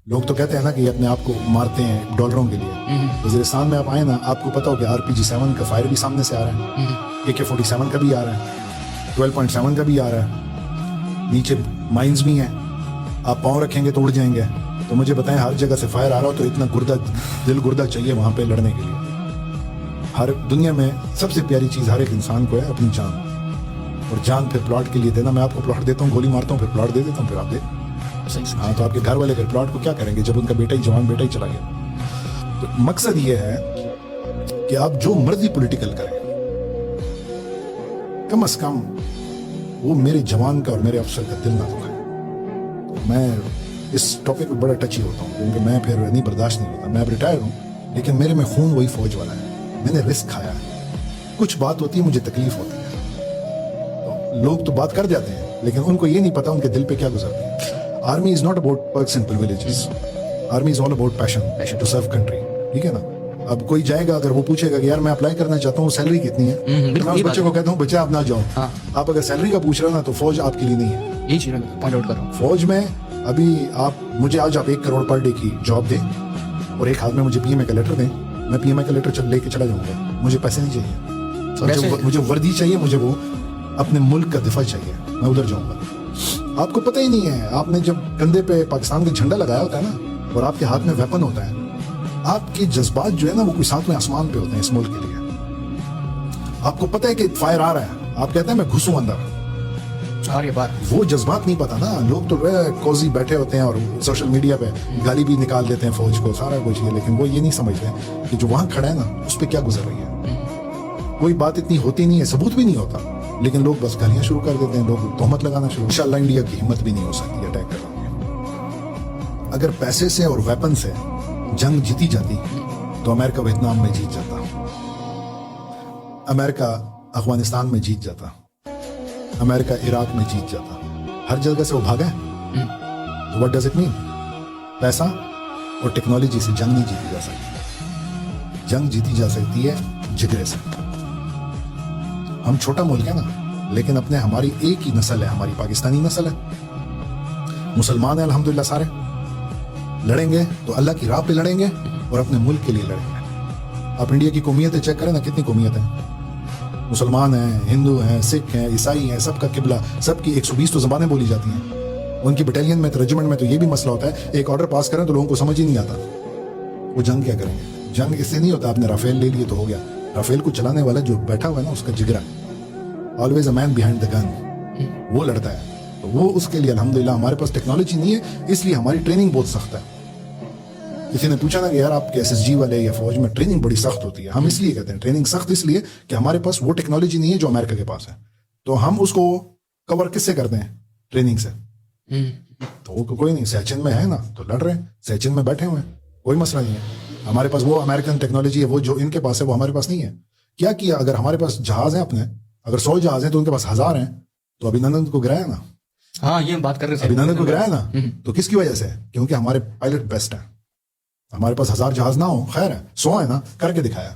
लोग तो कहते हैं ना कि अपने आप को मारते हैं डॉलरों के लिए। वजीरिस्तान में आप आए ना, आपको पता हो कि RPG-7 का फायर भी सामने से आ रहा है, AK-47 का भी आ रहा है, 12.7 का भी आ रहा है, नीचे माइंस भी हैं। आप पाँव रखेंगे तो उड़ जाएंगे। तो मुझे बताएं, हर जगह से फायर आ रहा हो तो इतना दिल गुर्दा चाहिए वहां पे लड़ने के लिए। हर दुनिया में सबसे प्यारी चीज हर एक इंसान को है अपनी जान, और जान फिर प्लॉट के लिए देना। मैं आपको प्लॉट देता हूँ, गोली मारता हूँ, फिर प्लॉट दे देता हूँ, फिर आप दे। हाँ, तो आपके घर वाले फिर प्लॉट को क्या करेंगे जब उनका बेटा ही जवान बेटा ही चला गया। तो मकसद ये है कि आप जो मर्जी पॉलिटिकल करें, कम से कम वो मेरे जवान का और मेरे अफसर का दिल ना दुखाए। मैं इस टॉपिक पे बड़ा टची होता हूँ क्योंकि मैं फिर नहीं बर्दाश्त नहीं होता। मैं अब रिटायर हूँ, लेकिन मेरे में खून वही फौज वाला है। मैंने रिस्क खाया है। कुछ बात होती है, मुझे तकलीफ होती है, तो लोग तो बात कर जाते हैं, लेकिन उनको ये नहीं पता उनके दिल पे क्या गुजरती है। Army is not about perks and privileges. Army is all about passion to serve country. ठीक है ना। अब कोई जाएगा, अगर वो पूछेगा कि यार मैं अप्लाई करना चाहता हूँ, सैलरी कितनी है, तो मैं उस बच्चे को कहता हूँ बच्चा आप ना जाओ। आप अगर सैलरी का पूछ रहे हो ना, तो फौज आपके लिए नहीं है। यही चीज मैं पॉइंट आउट कर रहा हूँ। फौज में अभी मुझे आज आप 1 करोड़ पर डे की जॉब दें और एक हाथ में मुझे PMA का लेटर दें, मैं PMA का लेटर लेके चला जाऊंगा। मुझे पैसे नहीं चाहिए, मुझे वर्दी चाहिए, मुझे वो अपने मुल्क का दिफा चाहिए, मैं उधर जाऊंगा। आपको पता ही नहीं है, आपने जब कंधे पे पाकिस्तान का झंडा लगाया होता है ना, और आपके हाथ में वेपन होता है, आपके जज्बात जो है ना वो कोई साथ में आसमान पे होते हैं इस मुल्क के लिए। आपको पता है कि फायर आ रहा है, आप कहते हैं मैं घुसूं अंदर। वो जज्बात नहीं पता ना। लोग तो कोजी बैठे होते हैं और सोशल मीडिया पे गाली भी निकाल देते हैं फौज को, सारा कुछ है, लेकिन वो ये नहीं समझते कि जो वहां खड़ा है ना उस पर क्या गुजर रही है। कोई बात इतनी होती नहीं है, सबूत भी नहीं होता, लेकिन लोग बस गालियां शुरू कर देते हैं, लोग तोहमत लगाना शुरू। इंशाल्लाह इंडिया की हिम्मत भी नहीं हो सकती अटैक करने की। अगर पैसे से और वेपन से जंग जीती जाती तो अमेरिका वियतनाम में जीत जाता, अमेरिका अफगानिस्तान में जीत जाता, अमेरिका इराक में जीत जाता। हर जगह से वो भागा है। तो व्हाट डज इट मीन? पैसा और टेक्नोलॉजी से जंग नहीं जीती जा सकती। जंग जीती जा सकती है जिगरे से। हम छोटा मुल्क है ना, लेकिन अपने हमारी एक ही नस्ल है, हमारी पाकिस्तानी नस्ल है। मुसलमान है अल्हम्दुलिल्लाह सारे। लड़ेंगे तो अल्लाह की राह पे लड़ेंगे और अपने मुल्क के लिए लड़ेंगे। आप इंडिया की कौमियतें चेक करें ना, कितनी कौमियत है। मुसलमान हैं, हिंदू हैं, सिख हैं, ईसाई हैं, सबका किबला, सबकी 120 तो जबानें बोली जाती हैं। उनकी बटालियन में, रेजिमेंट में तो ये भी मसला होता है, एक ऑर्डर पास करें तो लोगों को समझ ही नहीं आता वो जंग क्या करेंगे। जंग इससे नहीं होता आपने राफेल ले लिए तो हो गया। राफेल को चलाने वाला जो बैठा हुआ है ना, उसका जिगरा, always a man behind the gun, वो लड़ता है। तो वो उसके लिए अल्हम्दुलिल्लाह हमारे पास टेक्नोलॉजी नहीं है, इसलिए हमारी ट्रेनिंग बहुत सख्त है। किसी ने पूछा ना कि यार आपके SSG वाले या फौज में ट्रेनिंग बड़ी सख्त होती है। हम इसलिए कहते हैं ट्रेनिंग सख्त इसलिए कि हमारे पास वो टेक्नोलॉजी नहीं है जो अमेरिका के पास है। तो हम उसको कवर किससे करते हैं? ट्रेनिंग से। तो कोई नहीं, सैचिन में है ना तो लड़ रहे हैं, सैचिन में बैठे हुए हैं, कोई मसला नहीं है। हमारे पास वो अमेरिकन टेक्नोलॉजी है, वो जो इनके पास है वो हमारे पास नहीं है। क्या किया? अगर हमारे पास जहाज है अपने, अगर 100 जहाज है तो उनके पास 1000 हैं, तो अभिनंदन को गिराया ना। हाँ, ये हम बात कर रहे थे। अभिनंदन को गिराया ना, तो किसकी वजह से? क्योंकि हमारे पायलट बेस्ट है। हमारे पास 1000 जहाज ना हो, खैर है, 100 है ना, करके दिखाया।